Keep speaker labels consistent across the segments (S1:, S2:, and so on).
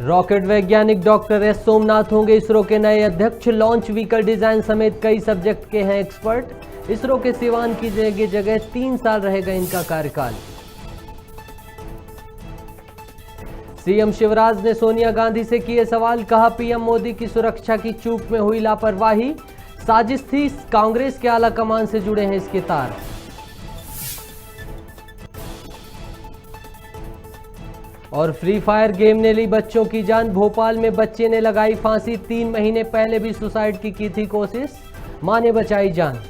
S1: Rocket वैज्ञानिक doctor S Somnath होंगे इसरो के नए अध्यक्ष। लॉन्च व्हीकल डिजाइन समेत कई सब्जेक्ट के हैं एक्सपर्ट। इसरो के सिवान की जगह 3 साल रहेगा इनका कार्यकाल। सीएम शिवराज ने सोनिया गांधी से किए सवाल। कहा, पीएम मोदी की सुरक्षा की चूक में हुई लापरवाही, साजिश थी, कांग्रेस के आला कमान से जुड़े हैं इसके तार। और फ्री फायर गेम ने ली बच्चों की जान। भोपाल में बच्चे ने लगाई फांसी। 3 महीने पहले भी सुसाइड की थी कोशिश, मां ने बचाई जान।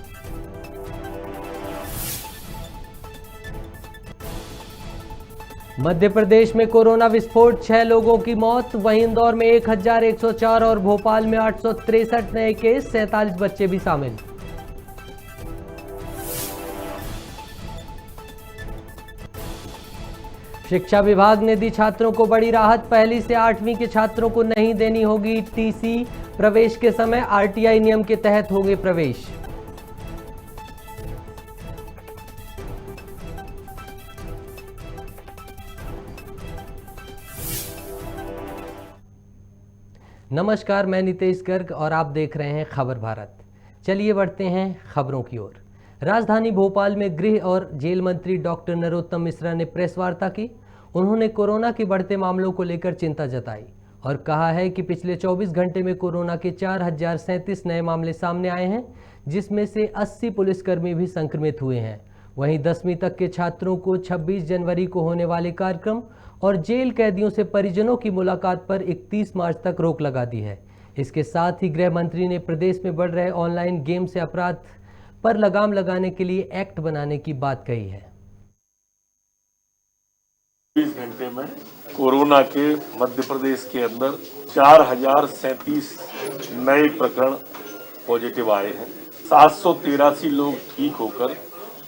S1: मध्य प्रदेश में कोरोना विस्फोट, 6 लोगों की मौत। वहीं इंदौर में 1104 और भोपाल में 863 नए केस, 47 बच्चे भी शामिल। शिक्षा विभाग ने दी छात्रों को बड़ी राहत। 1ली से 8वीं के छात्रों को नहीं देनी होगी टीसी। प्रवेश के समय आरटीआई नियम के तहत होंगे प्रवेश। नमस्कार, मैं नितेश गर्ग और आप देख रहे हैं खबर भारत। चलिए बढ़ते हैं खबरों की ओर। राजधानी भोपाल में गृह और जेल मंत्री डॉक्टर नरोत्तम मिश्रा ने प्रेस वार्ता की। उन्होंने कोरोना के बढ़ते मामलों को लेकर चिंता जताई और कहा है कि पिछले 24 घंटे में कोरोना के 4037 नए मामले सामने आए हैं, जिसमें से 80 पुलिसकर्मी भी संक्रमित हुए हैं। वहीं 10वीं तक के छात्रों को 26 जनवरी को होने वाले कार्यक्रम और जेल कैदियों से परिजनों की मुलाकात पर 31 मार्च तक रोक लगा दी है। इसके साथ ही गृह मंत्री ने प्रदेश में बढ़ रहे ऑनलाइन गेम से अपराध पर लगाम लगाने के लिए एक्ट बनाने की बात कही है।
S2: 20 घंटे में कोरोना के मध्य प्रदेश के अंदर 4037 नए प्रकरण पॉजिटिव आए हैं। 783 लोग ठीक होकर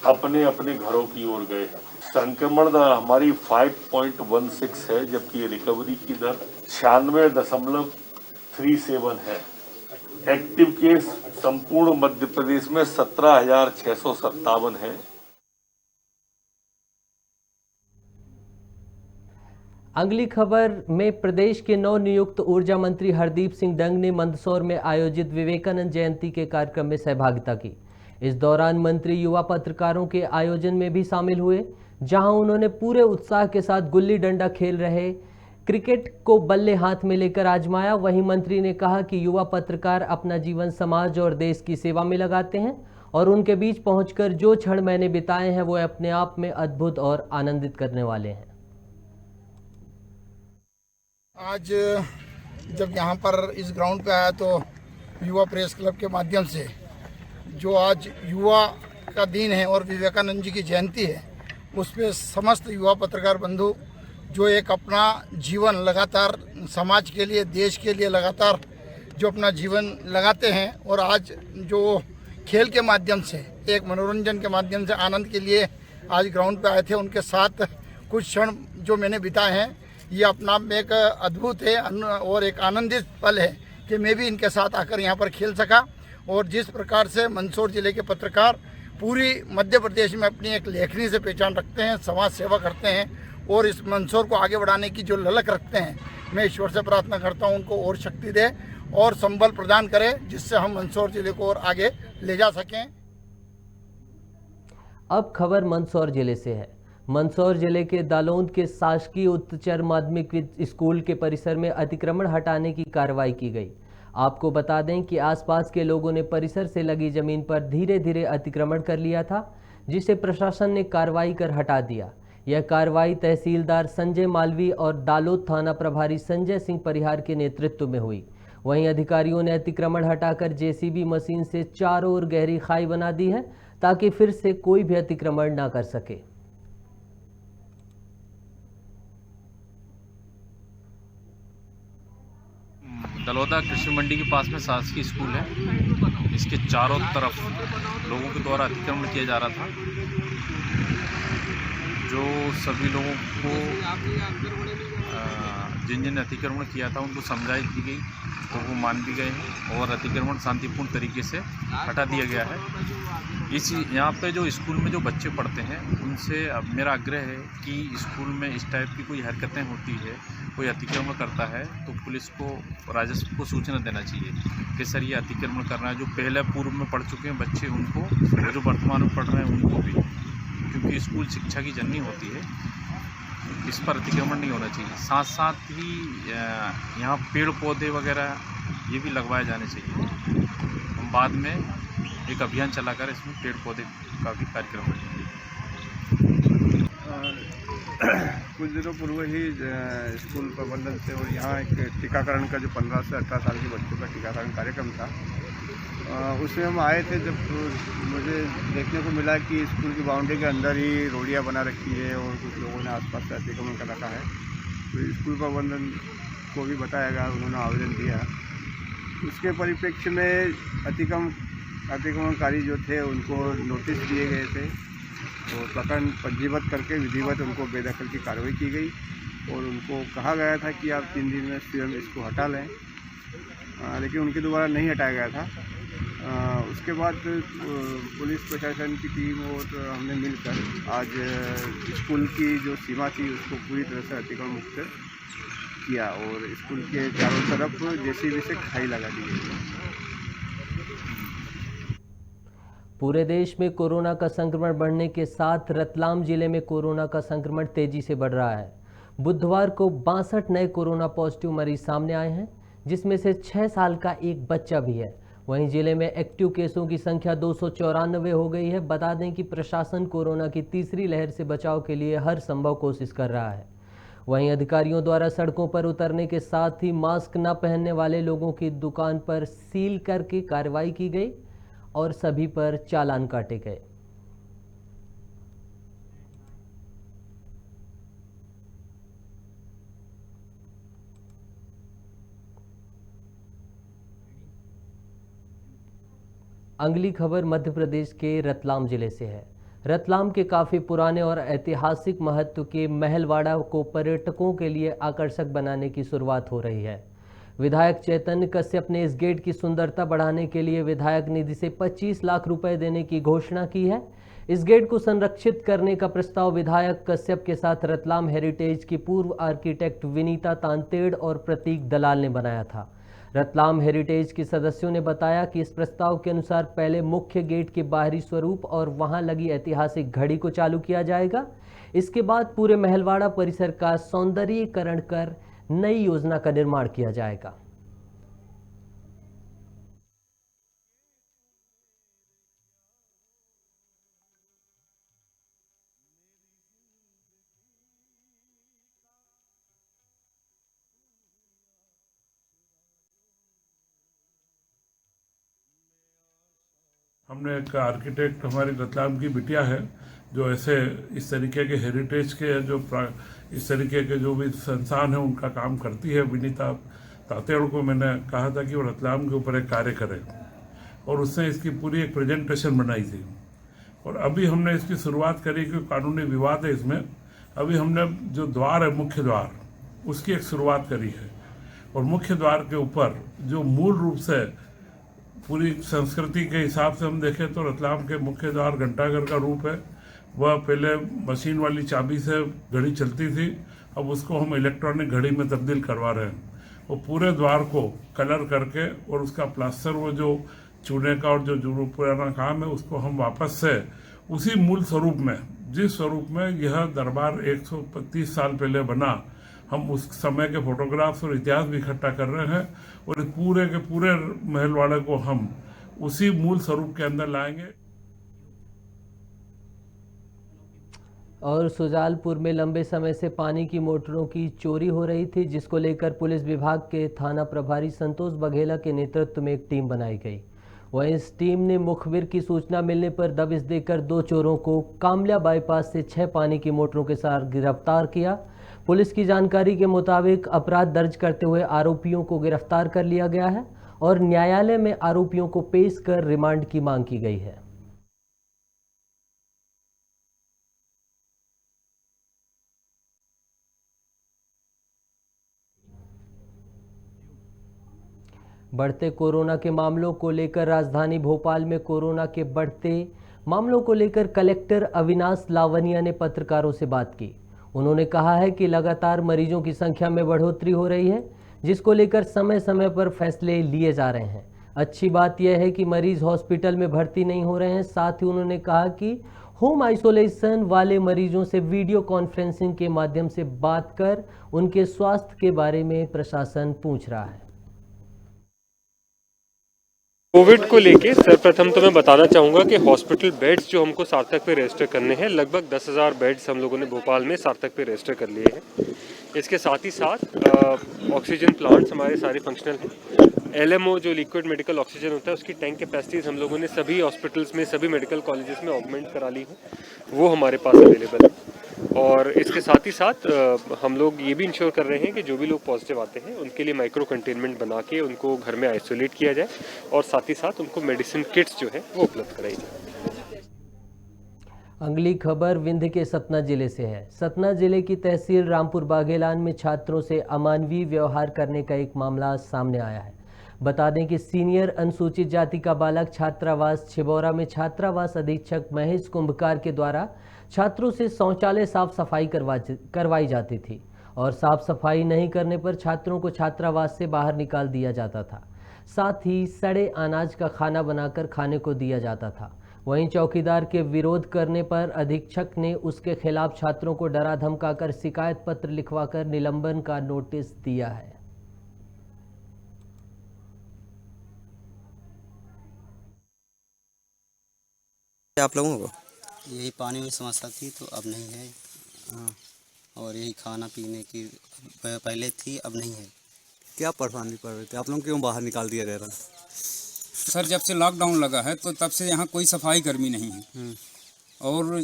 S2: अपने अपने घरों की ओर गए हैं। संक्रमण दर हमारी 5.16 है, जबकि रिकवरी की दर 96.37 है। एक्टिव केस संपूर्ण मध्य प्रदेश में 17,657 है।
S1: अगली खबर में प्रदेश के नवनियुक्त ऊर्जा मंत्री हरदीप सिंह डंग ने मंदसौर में आयोजित विवेकानंद जयंती के कार्यक्रम में सहभागिता की। इस दौरान मंत्री युवा पत्रकारों के आयोजन में भी शामिल हुए, जहां उन्होंने पूरे उत्साह के साथ गुल्ली डंडा खेल रहे क्रिकेट को बल्ले हाथ में लेकर आजमाया। वहीं मंत्री ने कहा कि युवा पत्रकार अपना जीवन समाज और देश की सेवा में लगाते हैं और उनके बीच पहुंचकर जो क्षण मैंने बिताए हैं वो अपने आप में अद्भुत और आनंदित करने वाले हैं।
S3: आज जब यहाँ पर इस ग्राउंड पे आया तो युवा प्रेस क्लब के माध्यम से जो आज युवा का दिन है और विवेकानंद जी की जयंती है, उस पर समस्त युवा पत्रकार बंधु जो एक अपना जीवन लगातार समाज के लिए, देश के लिए लगातार जो अपना जीवन लगाते हैं और आज जो खेल के माध्यम से, एक मनोरंजन के माध्यम से आनंद के लिए आज ग्राउंड पे आए थे, उनके साथ कुछ क्षण जो मैंने बिताए हैं, ये अपना आप में एक अद्भुत है और एक आनंदित पल है कि मैं भी इनके साथ आकर यहाँ पर खेल सका। और जिस प्रकार से मंदसौर जिले के पत्रकार पूरी मध्य प्रदेश में अपनी एक लेखनी से पहचान रखते हैं, समाज सेवा करते हैं और इस मंदसौर को आगे बढ़ाने की जो ललक रखते हैं, मैं ईश्वर से प्रार्थना करता हूं उनको और शक्ति दे और संबल प्रदान करे, जिससे हम मंदसौर जिले को और आगे ले जा सकें।
S1: अब खबर मंदसौर जिले से है। मंदसौर जिले के दालोद के शासकीय उच्चतर माध्यमिक स्कूल के परिसर में अतिक्रमण हटाने की कार्रवाई की गई। आपको बता दें कि आसपास के लोगों ने परिसर से लगी जमीन पर धीरे धीरे अतिक्रमण कर लिया था, जिसे प्रशासन ने कार्रवाई कर हटा दिया। यह कार्रवाई तहसीलदार संजय मालवी और दालोद थाना प्रभारी संजय सिंह परिहार के नेतृत्व में हुई। वहीं अधिकारियों ने अतिक्रमण हटाकर जेसीबी मशीन से चारों ओर गहरी खाई बना दी है, ताकि फिर से कोई भी अतिक्रमण ना कर सके।
S4: दलौदा कृषि मंडी के पास में शासकीय स्कूल है। इसके चारों तरफ लोगों के द्वारा अतिक्रमण किया जा रहा था, जो सभी लोगों को जिन जिन अतिक्रमण किया था उनको समझाई की गई, तो वो मान भी गए हैं और अतिक्रमण शांतिपूर्ण तरीके से हटा दिया गया है। यहाँ पे जो स्कूल में जो बच्चे पढ़ते हैं उनसे अब मेरा आग्रह है कि स्कूल में इस टाइप की कोई हरकतें होती है, कोई अतिक्रमण करता है तो पुलिस को, राजस्व को सूचना देना चाहिए कि सर ये अतिक्रमण करना है। जो पहले पूर्व में पढ़ चुके हैं बच्चे उनको, और जो वर्तमान में पढ़ रहे हैं उनको भी, क्योंकि स्कूल शिक्षा की जननी होती है, इस पर अतिक्रमण नहीं होना चाहिए। साथ साथ ही यहाँ पेड़ पौधे वगैरह ये भी लगवाए जाने चाहिए। हम बाद में एक अभियान चलाकर इसमें पेड़ पौधे का भी कार्यक्रम करेंगे।
S5: कुछ दिनों पूर्व ही स्कूल प्रबंधन से और यहाँ एक टीकाकरण का जो 15 से 18 साल के बच्चों का टीकाकरण कार्यक्रम था, उसमें हम आए थे। जब मुझे देखने को मिला कि स्कूल की बाउंड्री के अंदर ही रोडियाँ बना रखी है और कुछ लोगों ने आसपास से अतिक्रमण कर रखा है, तो स्कूल प्रबंधन को भी बताया गया, उन्होंने आवेदन दिया। उसके परिप्रेक्ष्य में अतिक्रमणकारी जो थे उनको नोटिस दिए गए थे और प्रकरण पंजीबद्ध करके विधिवत उनको बेदखल की कार्रवाई की गई और उनको कहा गया था कि आप 3 दिन में स्वयं इसको हटा लें, लेकिन उनके द्वारा नहीं हटाया गया था। उसके बाद पुलिस प्रशासन की टीम और हमने मिलकर आज स्कूल की जो सीमा थी उसको पूरी तरह से अतिक्रमण मुक्त किया और स्कूल के चारों तरफ जेसीबी से खाई लगा दी गई।
S1: पूरे देश में कोरोना का संक्रमण बढ़ने के साथ रतलाम जिले में कोरोना का संक्रमण तेजी से बढ़ रहा है। बुधवार को 62 नए कोरोना पॉजिटिव मरीज सामने आए हैं, जिसमें से 6 साल का एक बच्चा भी है। वहीं जिले में एक्टिव केसों की संख्या 294 हो गई है। बता दें कि प्रशासन कोरोना की तीसरी लहर से बचाव के लिए हर संभव कोशिश कर रहा है। वहीं अधिकारियों द्वारा सड़कों पर उतरने के साथ ही मास्क न पहनने वाले लोगों की दुकान पर सील करके कार्रवाई की गई और सभी पर चालान काटे गए। अगली खबर मध्य प्रदेश के रतलाम जिले से है। रतलाम के काफ़ी पुराने और ऐतिहासिक महत्व के महलवाड़ा को पर्यटकों के लिए आकर्षक बनाने की शुरुआत हो रही है। विधायक चैतन्य कश्यप ने इस गेट की सुंदरता बढ़ाने के लिए विधायक निधि से 25 लाख रुपए देने की घोषणा की है। इस गेट को संरक्षित करने का प्रस्ताव विधायक कश्यप के साथ रतलाम हेरिटेज की पूर्व आर्किटेक्ट विनीता तांतेड़ और प्रतीक दलाल ने बनाया था। रतलाम हेरिटेज के सदस्यों ने बताया कि इस प्रस्ताव के अनुसार पहले मुख्य गेट के बाहरी स्वरूप और वहां लगी ऐतिहासिक घड़ी को चालू किया जाएगा। इसके बाद पूरे महलवाड़ा परिसर का सौंदर्यीकरण कर नई योजना का निर्माण किया जाएगा।
S6: हमने एक आर्किटेक्ट, हमारी रतलाम की बिटिया है, जो ऐसे इस तरीके के हेरिटेज के जो इस तरीके के जो भी संस्थान है उनका काम करती है। विनीता तातेड़ को मैंने कहा था कि वो रतलाम के ऊपर एक कार्य करे और उसने इसकी पूरी एक प्रेजेंटेशन बनाई थी और अभी हमने इसकी शुरुआत करी क्योंकि कानूनी विवाद है इसमें। अभी हमने जो द्वार है, मुख्य द्वार, उसकी एक शुरुआत करी है और मुख्य द्वार के ऊपर जो मूल रूप से पूरी संस्कृति के हिसाब से हम देखें तो रतलाम के मुख्य द्वार घंटाघर का रूप है। वह पहले मशीन वाली चाबी से घड़ी चलती थी, अब उसको हम इलेक्ट्रॉनिक घड़ी में तब्दील करवा रहे हैं। वो पूरे द्वार को कलर करके और उसका प्लास्टर, वो जो चूने का और जो पुराना काम है, उसको हम वापस से उसी मूल स्वरूप में, जिस स्वरूप में यह दरबार 130 साल पहले बना, हम उस समय के फोटोग्राफ्स और इतिहास भी इकट्ठा कर रहे हैं और पूरे के पूरे महलवाड़े को हम उसी मूल स्वरूप के अंदर लाएंगे।
S1: और सुजालपुर में लंबे समय से पानी की मोटरों की चोरी हो रही थी, जिसको लेकर पुलिस विभाग के थाना प्रभारी संतोष बघेला के नेतृत्व में एक टीम बनाई गई। वहीं इस टीम ने मुखबिर की सूचना मिलने पर दबिश देकर 2 चोरों को कामल्या बाईपास से 6 पानी की मोटरों के साथ गिरफ्तार किया। पुलिस की जानकारी के मुताबिक अपराध दर्ज करते हुए आरोपियों को गिरफ्तार कर लिया गया है और न्यायालय में आरोपियों को पेश कर रिमांड की मांग की गई है। बढ़ते कोरोना के मामलों को लेकर राजधानी भोपाल में कोरोना के बढ़ते मामलों को लेकर कलेक्टर अविनाश लावनिया ने पत्रकारों से बात की। उन्होंने कहा है कि लगातार मरीजों की संख्या में बढ़ोतरी हो रही है, जिसको लेकर समय समय पर फैसले लिए जा रहे हैं। अच्छी बात यह है कि मरीज हॉस्पिटल में भर्ती नहीं हो रहे हैं। साथ ही उन्होंने कहा कि होम आइसोलेशन वाले मरीजों से वीडियो कॉन्फ्रेंसिंग के माध्यम से बात कर उनके स्वास्थ्य के बारे में प्रशासन पूछ रहा है।
S7: कोविड को लेके सर्वप्रथम तो मैं बताना चाहूँगा कि हॉस्पिटल बेड्स जो हमको सार्थक पे रजिस्टर करने हैं, लगभग 10,000 बेड्स हम लोगों ने भोपाल में सार्थक पे रजिस्टर कर लिए हैं। इसके साथ ही साथ ऑक्सीजन प्लांट्स हमारे सारे फंक्शनल हैं। LMO जो लिक्विड मेडिकल ऑक्सीजन होता है, उसकी टैंक कैपेसिटीज़ हम लोगों ने सभी हॉस्पिटल्स में, सभी मेडिकल कॉलेजेस में ऑगमेंट करा ली है, वो हमारे पास अवेलेबल है। और इसके साथ ही साथ हम लोग ये भी इंश्योर कर रहे हैं कि जो भी लोग पॉजिटिव आते हैं उनके लिए माइक्रो कंटेनमेंट बना के उनको घर में आइसोलेट किया जाए और साथ ही साथ उनको मेडिसिन किट्स जो है वो उपलब्ध कराई जाए।
S1: अगली खबर विंध्य के सतना जिले से है। सतना जिले की तहसील रामपुर बाघेलान में छात्रों से अमानवीय व्यवहार करने का एक मामला सामने आया है। बता दें कि सीनियर अनुसूचित जाति का बालक छात्रावास छिबौरा में छात्रावास अधीक्षक महेश कुंभकार के द्वारा छात्रों से शौचालय साफ सफाई करवाई जाती थी और साफ सफाई नहीं करने पर छात्रों को छात्रावास से बाहर निकाल दिया जाता था। साथ ही सड़े अनाज का खाना बनाकर खाने को दिया जाता था। वहीं चौकीदार के विरोध करने पर अधीक्षक ने उसके खिलाफ छात्रों को डरा धमकाकर शिकायत पत्र लिखवाकर निलंबन का नोटिस दिया है।
S8: आप लोगों को
S9: यही पानी में समस्या थी तो अब नहीं है। हाँ, और यही खाना पीने की पहले थी, अब नहीं है।
S8: क्या परेशानी पड़ रही थी? आप लोगों को क्यों बाहर निकाल दिया जा रहा है?
S10: सर, जब से लॉकडाउन लगा है तो तब से यहाँ कोई सफाई कर्मी नहीं है और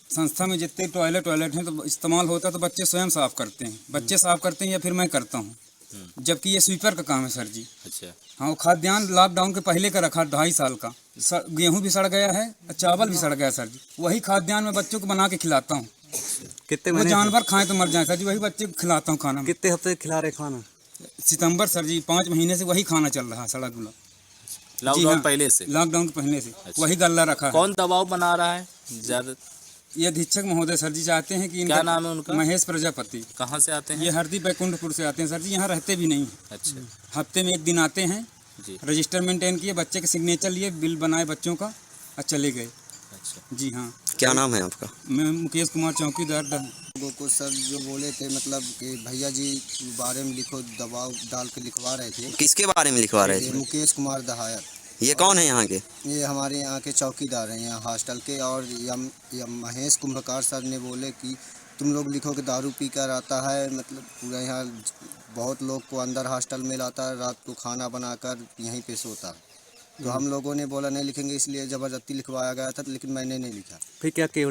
S10: संस्था में जितने टॉयलेट हैं तो इस्तेमाल होता है तो बच्चे स्वयं साफ करते हैं। बच्चे साफ करते हैं या फिर मैं करता हूँ, जबकि ये स्वीपर का काम है सर जी।
S9: अच्छा।
S10: हाँ, खाद्यान्न लॉकडाउन के पहले का रखा 2.5 साल का। गेहूं भी सड़ गया है, चावल भी सड़ गया सर जी। वही खाद्यान्न मैं बच्चों को बना के खिलाता हूँ।
S8: कितने
S10: वो जानवर खाएं तो मर जाए सर जी, वही बच्चे को खिलाता हूँ खाना।
S8: कितने हफ्ते खिला रहे खाना?
S10: सितंबर सर जी, 5 महीने से वही खाना चल रहा है, सड़ा गुला।
S9: लॉकडाउन पहले से?
S10: लॉकडाउन के पहले से वही गल्ला रखा है।
S9: कौन दबाव बना रहा है ज्यादा?
S10: ये अधीक्षक महोदय सर जी चाहते हैं कि
S9: क्या नाम है उनका?
S10: महेश प्रजापति।
S9: कहाँ से आते हैं?
S10: ये हरदी बैकुंठपुर से आते हैं सर जी, यहाँ रहते भी नहीं।
S9: अच्छा।
S10: हफ्ते में 1 दिन आते हैं, रजिस्टर मेंटेन किए, बच्चे के सिग्नेचर लिए, बिल बनाए बच्चों का और चले गए।
S9: अच्छा
S10: जी हाँ।
S8: क्या नाम है आपका?
S10: मैं मुकेश कुमार, चौकीदार।
S9: लोगों को सर जो बोले थे मतलब कि भैया जी बारे में लिखो, दबाव डाल के लिखवा रहे थे।
S8: किसके बारे में लिखवा रहे थे?
S9: मुकेश कुमार दहायर।
S8: ये कौन है यहाँ के?
S9: ये हमारे यहाँ के चौकीदार हैं यहाँ हॉस्टल के। और महेश कुंभकार सर ने बोले कि तुम लोग लिखो कि दारू पी कर आता है, मतलब पूरा यहाँ बहुत लोग को अंदर हॉस्टल में लाता है, रात को खाना बनाकर यहीं पे सोता है। तो हम लोगों ने बोला नहीं लिखेंगे, इसलिए ज़बरदस्ती लिखवाया गया था, लेकिन मैंने नहीं लिखा।
S8: फिर क्या किया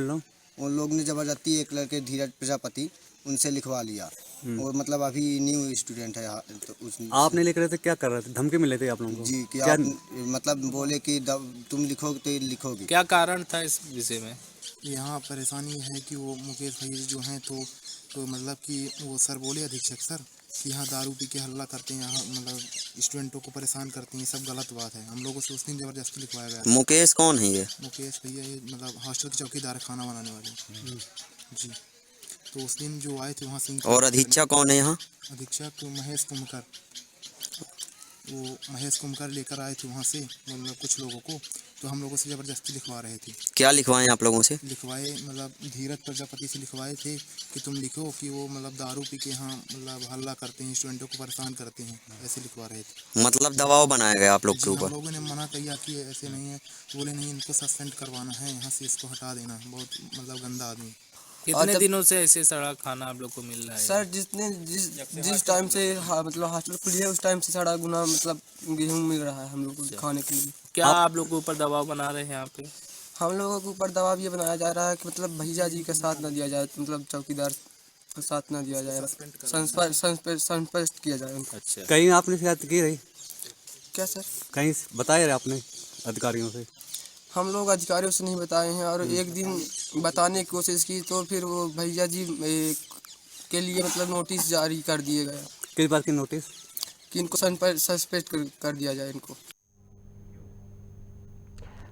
S9: उन लोग ने ज़बरदस्ती, एक लड़के धीरज प्रजापति, उनसे लिखवा लिया। और मतलब अभी न्यू स्टूडेंट है तो
S8: आपने लिख रहे थे? क्या कर रहे थे? धमकी मिले थे आप लोगों को?
S9: जी, क्या मतलब बोले कि तुम लिखोगे तो लिखोगे।
S11: क्या कारण था इस विषय में?
S12: यहाँ परेशानी है कि वो मुकेश भैया जो हैं तो मतलब कि वो सर बोले अधीक्षक सर कि यहाँ दारू पी के हल्ला करते हैं, यहाँ मतलब स्टूडेंटों को परेशान करते हैं, सब गलत बात है। हम लोगों से उस दिन ज़बरदस्ती लिखवाया गया।
S8: मुकेश कौन है ये?
S12: मुकेश भैया ये मतलब हॉस्टल के चौकीदार, खाना बनाने वाले। जी, तो उस दिन जो आए थे वहाँ से।
S8: और अधीक्षक कौन है यहाँ?
S12: अधीक्षक महेश कुंभकार। वो महेश कुंभकार लेकर आए थे वहाँ से मतलब कुछ लोगों को, तो हम लोगों से ज़बरदस्ती लिखवा रहे थे।
S8: क्या लिखवाए आप लोगों से?
S12: लिखवाए मतलब धीरज प्रजापति से लिखवाए थे कि तुम लिखो कि वो मतलब दारू पी के यहाँ मतलब हल्ला करते हैं, स्टूडेंटों को परेशान करते हैं, ऐसे लिखवा रहे थे।
S8: मतलब दबाव बनाया गया आप लोग के ऊपर?
S12: हम लोगों ने मना किया कि ऐसे नहीं है, बोले नहीं इनको सस्पेंड करवाना है, यहाँ से इसको हटा देना, बहुत मतलब गंदा आदमी।
S11: कितने दिनों से ऐसे सड़ा खाना आप लोग को मिल रहा है?
S13: सर जिस टाइम से मतलब हॉस्टल खुली है उस टाइम से सड़ा गुना मतलब गेहूँ मिल रहा है हम लोग को खाने के लिए।
S11: क्या आप लोग के ऊपर दबाव बना रहे हैं यहाँ पे?
S13: हम लोगों के ऊपर दबाव ये बनाया जा रहा है कि मतलब भैया जी का साथ ना दिया जाए, मतलब चौकीदार का साथ ना दिया जाए, सस्पेंड किया जाए।
S11: अच्छा,
S8: कहीं आपने शिकायत की रही?
S13: क्या सर?
S8: कहीं बताया रहे आपने अधिकारियों से?
S13: हम लोग अधिकारियों से नहीं बताए हैं, और एक दिन बताने की कोशिश की तो फिर वो भैया जी के लिए मतलब नोटिस जारी कर दिए गए।
S8: किस बात की नोटिस?
S13: कि इनको सस्पेंड कर दिया जाए इनको।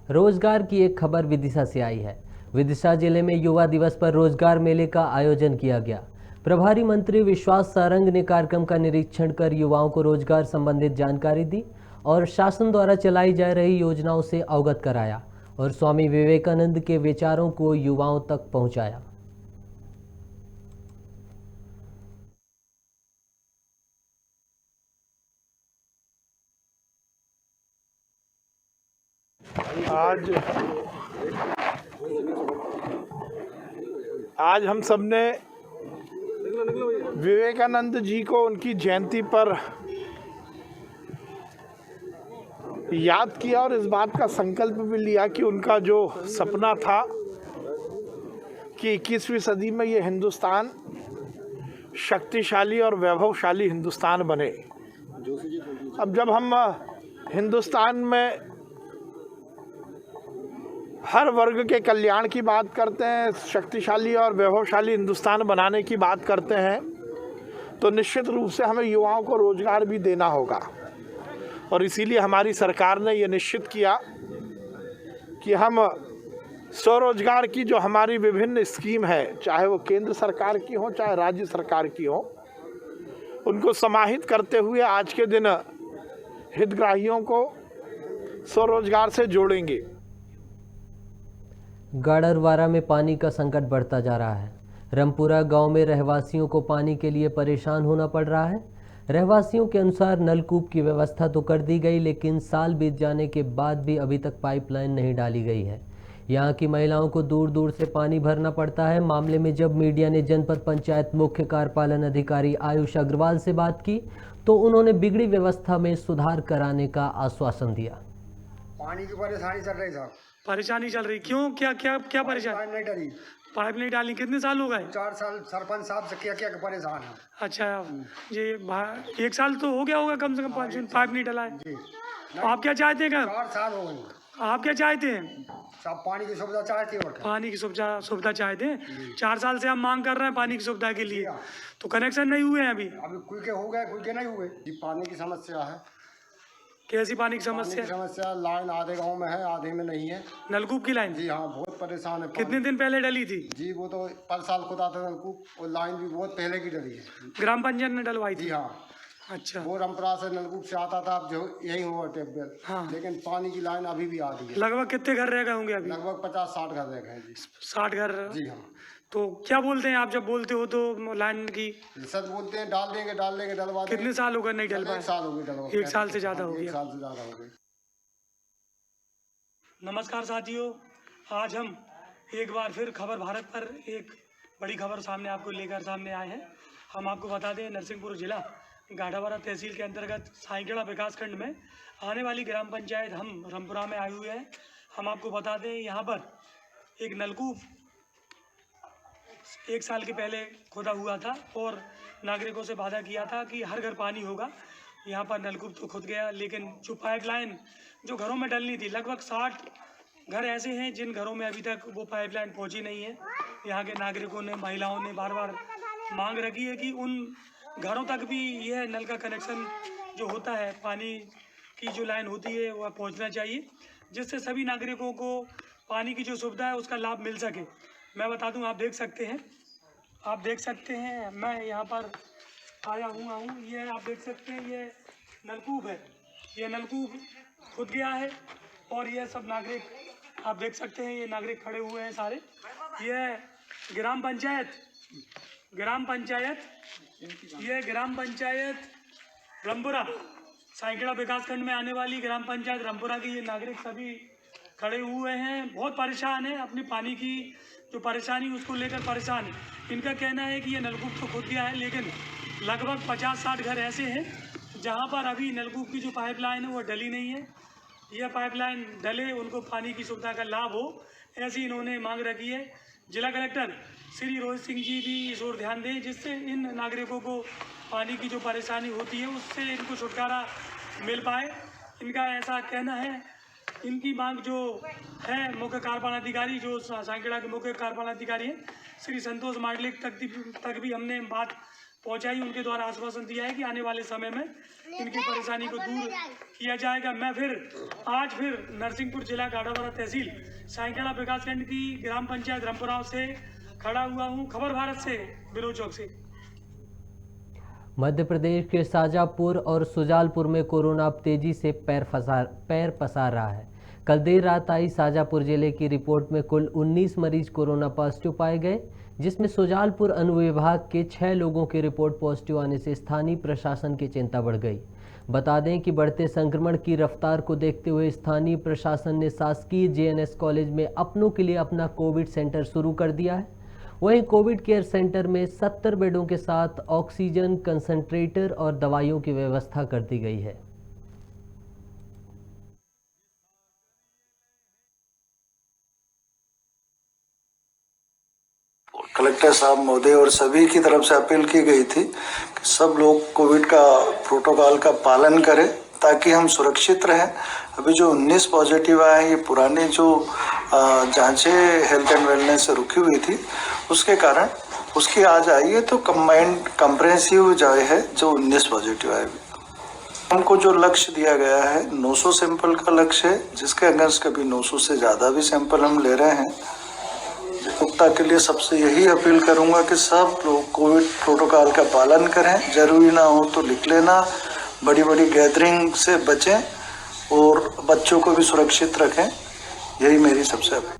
S1: रोजगार की एक खबर विदिशा से आई है। विदिशा जिले में युवा दिवस पर रोजगार मेले का आयोजन किया गया। प्रभारी मंत्री विश्वास सारंग ने कार्यक्रम का निरीक्षण कर युवाओं को रोजगार संबंधित जानकारी दी और शासन द्वारा चलाई जा रही योजनाओं से अवगत कराया और स्वामी विवेकानंद के विचारों को युवाओं तक पहुंचाया।
S14: आज हम सब ने विवेकानंद जी को उनकी जयंती पर याद किया और इस बात का संकल्प भी लिया कि उनका जो सपना था कि 21वीं सदी में ये हिंदुस्तान शक्तिशाली और वैभवशाली हिंदुस्तान बने। अब जब हम हिंदुस्तान में हर वर्ग के कल्याण की बात करते हैं, शक्तिशाली और वैभवशाली हिंदुस्तान बनाने की बात करते हैं, तो निश्चित रूप से हमें युवाओं को रोजगार भी देना होगा। और इसीलिए हमारी सरकार ने ये निश्चित किया कि हम स्वरोजगार की जो हमारी विभिन्न स्कीम है, चाहे वो केंद्र सरकार की हो चाहे राज्य सरकार की हो, उनको समाहित करते हुए आज के दिन हितग्राहियों को स्वरोजगार से जोड़ेंगे।
S1: गाडरवारा में पानी का संकट बढ़ता जा रहा है। रामपुरा गांव में रहवासियों को पानी के लिए परेशान होना पड़ रहा है। रहवासियों के अनुसार नलकूप की व्यवस्था तो कर दी गई, लेकिन साल बीत जाने के बाद भी अभी तक पाइपलाइन नहीं डाली गई है। यहां की महिलाओं को दूर दूर से पानी भरना पड़ता है। मामले में जब मीडिया ने जनपद पंचायत मुख्य कार्यपालन अधिकारी आयुष अग्रवाल से बात की तो उन्होंने बिगड़ी व्यवस्था में सुधार कराने का आश्वासन दिया।
S15: पानी की परेशानी चल रही साहब।
S16: परेशानी चल रही क्यों? क्या क्या क्या परेशानी?
S15: पाइप नहीं डाली।
S16: पाइप नहीं डाली। कितने साल हो गए?
S15: 4 साल सरपंच साहब से क्या क्या परेशान है।
S16: अच्छा, ये 1 साल तो हो गया होगा कम से कम पाइप नहीं डला है। आप क्या चाहते हैं?
S15: 4 साल हो गए।
S16: आप क्या चाहते हैं?
S15: सब पानी की सुविधा चाहते हैं।
S16: पानी की सुविधा चाहते हैं। 4 साल से हम मांग कर रहे हैं पानी की सुविधा के लिए, तो कनेक्शन नहीं हुए हैं अभी।
S15: कुछ के हो गए, कुछ के नहीं हुए। पानी की समस्या है।
S16: कैसी पानी की समस्या?
S15: समस्या लाइन आधे गांव में है, आधे में नहीं है।
S16: नलकूप की लाइन?
S15: जी हाँ, बहुत परेशान है।
S16: कितने दिन पहले डली थी?
S15: जी वो तो पर साल खुदा था नलकूप, और लाइन भी बहुत पहले की डली है।
S16: ग्राम पंचायत ने डलवाई थी?
S15: जी हाँ।
S16: अच्छा।
S15: वो रामपुरा से नलकूप से आता था, अब जो यही हुआ टेबल।
S16: हाँ।
S15: लेकिन पानी की लाइन अभी भी आती है।
S16: लगभग कितने घर रह गए होंगे अभी?
S15: लगभग 50-60 घर रह गए।
S16: 60 घर?
S15: जी हाँ।
S16: तो क्या बोलते हैं आप जब बोलते हो तो लाइन की?
S15: सच बोलते हैं डाल देंगे डलवा देंगे।
S16: कितने साल हो गए नहीं डल पाए?
S15: 1 साल हो गए।
S16: 1 साल से ज़्यादा हो गया।
S15: 1 साल से ज़्यादा हो गए।
S16: नमस्कार साथियों, आज हम एक बार फिर खबर भारत पर एक बड़ी खबर सामने आपको लेकर सामने आए हैं। हम आपको बता दें, नरसिंहपुर जिला गाढ़ावारा तहसील के अंतर्गत साईगड़ा विकासखंड में आने वाली ग्राम पंचायत हम रामपुरा में आए हुए हैं। हम आपको बता दें, यहाँ पर एक नलकूप 1 साल के पहले खोदा हुआ था और नागरिकों से वादा किया था कि हर घर पानी होगा। यहाँ पर नलकूप तो खुद गया, लेकिन जो पाइपलाइन जो घरों में डलनी थी, लगभग 60 घर ऐसे हैं जिन घरों में अभी तक वो पाइपलाइन पहुँची नहीं है। यहाँ के नागरिकों ने, महिलाओं ने बार बार मांग रखी है कि उन घरों तक भी यह नल का कनेक्शन जो होता है, पानी की जो लाइन होती है वह पहुँचना चाहिए, जिससे सभी नागरिकों को पानी की जो सुविधा है उसका लाभ मिल सके। मैं बता दूं, आप देख सकते हैं मैं यहाँ पर आया हूँ। ये आप देख सकते हैं, ये नलकूप है। ये नलकूप खुद गया है और ये सब नागरिक आप देख सकते हैं, ये नागरिक खड़े हुए हैं सारे। ये ग्राम पंचायत रामपुरा साईगड़ा विकासखंड में आने वाली ग्राम पंचायत रामपुरा की ये नागरिक सभी खड़े हुए हैं। बहुत परेशान है, अपनी पानी की जो परेशानी उसको लेकर परेशान है। इनका कहना है कि ये नलकूप तो खुद गया है, लेकिन लगभग 50-60 घर ऐसे हैं जहां पर अभी नलकूप की जो पाइपलाइन है वो डली नहीं है। यह पाइपलाइन डले, उनको पानी की सुविधा का लाभ हो, ऐसी इन्होंने मांग रखी है। जिला कलेक्टर श्री रोहित सिंह जी भी इस ओर ध्यान दें, जिससे इन नागरिकों को पानी की जो परेशानी होती है उससे इनको छुटकारा मिल पाए। इनका ऐसा कहना है। इनकी मांग जो है मुख्य कार्यपालन अधिकारी, जो साईगड़ा के मुख्य कार्यपालन अधिकारी हैं, श्री संतोष मांडलिक तक भी हमने बात पहुंचाई, उनके द्वारा आश्वासन दिया है कि आने वाले समय में इनकी परेशानी को दूर किया जाएगा। मैं आज फिर नरसिंहपुर जिला गाड़ावारा तहसील साइकेला विकासखंड की ग्राम पंचायत रामपुरा से खड़ा हुआ हूँ। खबर भारत से बिलो चौक से।
S1: मध्य प्रदेश के शाजापुर और सुजालपुर में कोरोना अब तेजी से पैर पसार रहा है। कल देर रात आई शाजापुर जिले की रिपोर्ट में कुल 19 मरीज कोरोना पॉजिटिव पाए गए, जिसमें सुजालपुर अनुविभाग के 6 लोगों की रिपोर्ट पॉजिटिव आने से स्थानीय प्रशासन की चिंता बढ़ गई। बता दें कि बढ़ते संक्रमण की रफ्तार को देखते हुए स्थानीय प्रशासन ने शासकीय जेएनएस कॉलेज में अपनों के लिए अपना कोविड सेंटर शुरू कर दिया है। वहीं कोविड केयर सेंटर में 70 बेडों के साथ ऑक्सीजन कंसंट्रेटर और दवाइयों की व्यवस्था कर दी गई है।
S17: कलेक्टर साहब महोदय और सभी की तरफ से अपील की गई थी कि सब लोग कोविड का प्रोटोकॉल का पालन करें ताकि हम सुरक्षित रहें। अभी जो 19 पॉजिटिव आए हैं, ये पुरानी जो जांचें हेल्थ एंड वेलनेस से रुकी हुई थी उसके कारण उसकी आज आई है, तो कंबाइंड कंप्रेहेंसिव जो है जो 19 पॉजिटिव आए। हमको जो लक्ष्य दिया गया है 900 सैंपल का लक्ष्य है, जिसके अगेंस्ट कभी 900 से ज़्यादा भी सैंपल हम ले रहे हैं। जागरूकता के लिए सबसे यही अपील करूंगा कि सब लोग कोविड प्रोटोकॉल का पालन करें, जरूरी ना हो तो लिख लेना, बड़ी बड़ी गैदरिंग से बचें और बच्चों को भी सुरक्षित रखें। यही मेरी सबसे अपील।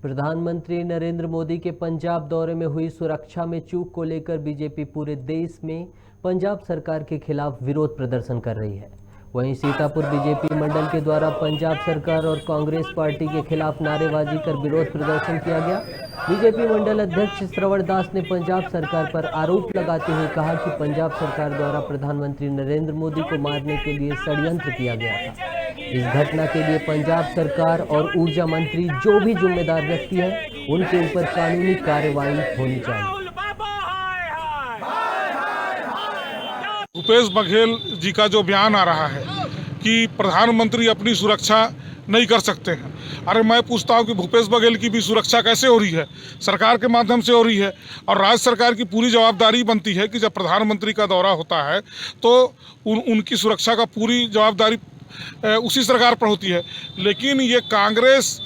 S1: प्रधानमंत्री नरेंद्र मोदी के पंजाब दौरे में हुई सुरक्षा में चूक को लेकर बीजेपी पूरे देश में पंजाब सरकार के खिलाफ विरोध प्रदर्शन कर रही है। वहीं सीतापुर बीजेपी मंडल के द्वारा पंजाब सरकार और कांग्रेस पार्टी के खिलाफ नारेबाजी कर विरोध प्रदर्शन किया गया। बीजेपी मंडल अध्यक्ष श्रवण दास ने पंजाब सरकार पर आरोप लगाते हुए कहा कि पंजाब सरकार द्वारा प्रधानमंत्री नरेंद्र मोदी को मारने के लिए षड्यंत्र किया गया था। इस घटना के लिए पंजाब सरकार और ऊर्जा मंत्री जो भी जिम्मेदार व्यक्ति है उनके ऊपर कानूनी कार्रवाई होनी चाहिए।
S6: भूपेश बघेल जी का जो बयान आ रहा है कि प्रधानमंत्री अपनी सुरक्षा नहीं कर सकते हैं, अरे मैं पूछता हूं कि भूपेश बघेल की भी सुरक्षा कैसे हो रही है? सरकार के माध्यम से हो रही है। और राज्य सरकार की पूरी जवाबदारी बनती है कि जब प्रधानमंत्री का दौरा होता है तो उनकी सुरक्षा का पूरी जवाबदारी उसी सरकार पर होती है। लेकिन ये कांग्रेस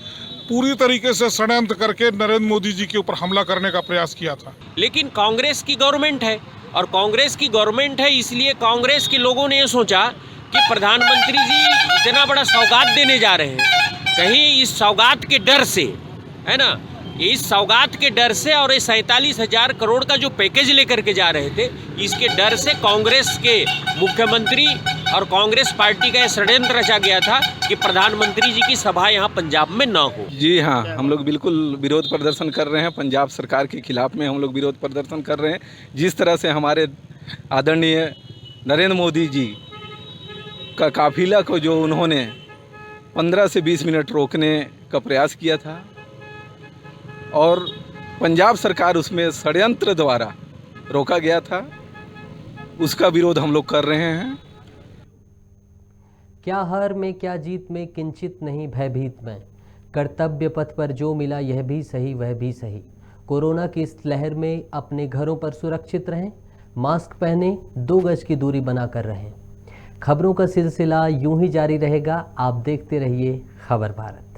S6: पूरी तरीके से षड्यंत्र करके नरेंद्र मोदी जी के ऊपर हमला करने का प्रयास किया था।
S18: लेकिन कांग्रेस की गवर्नमेंट है और कांग्रेस की गवर्नमेंट है, इसलिए कांग्रेस के लोगों ने ये सोचा कि प्रधानमंत्री जी इतना बड़ा सौगात देने जा रहे हैं, कहीं इस सौगात के डर से, है ना, इस सौगात के डर से और ये 47,000 करोड़ का जो पैकेज लेकर के जा रहे थे, इसके डर से कांग्रेस के मुख्यमंत्री और कांग्रेस पार्टी का षड्यंत्र रचा गया था कि प्रधानमंत्री जी की सभा यहाँ पंजाब में न हो।
S19: जी हाँ, हम लोग बिल्कुल विरोध प्रदर्शन कर रहे हैं। पंजाब सरकार के खिलाफ में हम लोग विरोध प्रदर्शन कर रहे हैं। जिस तरह से हमारे आदरणीय नरेंद्र मोदी जी का काफिला को जो उन्होंने 15 से 20 मिनट रोकने का प्रयास किया था और पंजाब सरकार उसमें षड्यंत्र द्वारा रोका गया था, उसका विरोध हम लोग कर रहे हैं।
S1: क्या हार में क्या जीत में किंचित नहीं भयभीत में, कर्तव्य पथ पर जो मिला यह भी सही वह भी सही। कोरोना की इस लहर में अपने घरों पर सुरक्षित रहें, मास्क पहनें, 2 गज की दूरी बनाकर रहें। खबरों का सिलसिला यूं ही जारी रहेगा। आप देखते रहिए खबर भारत।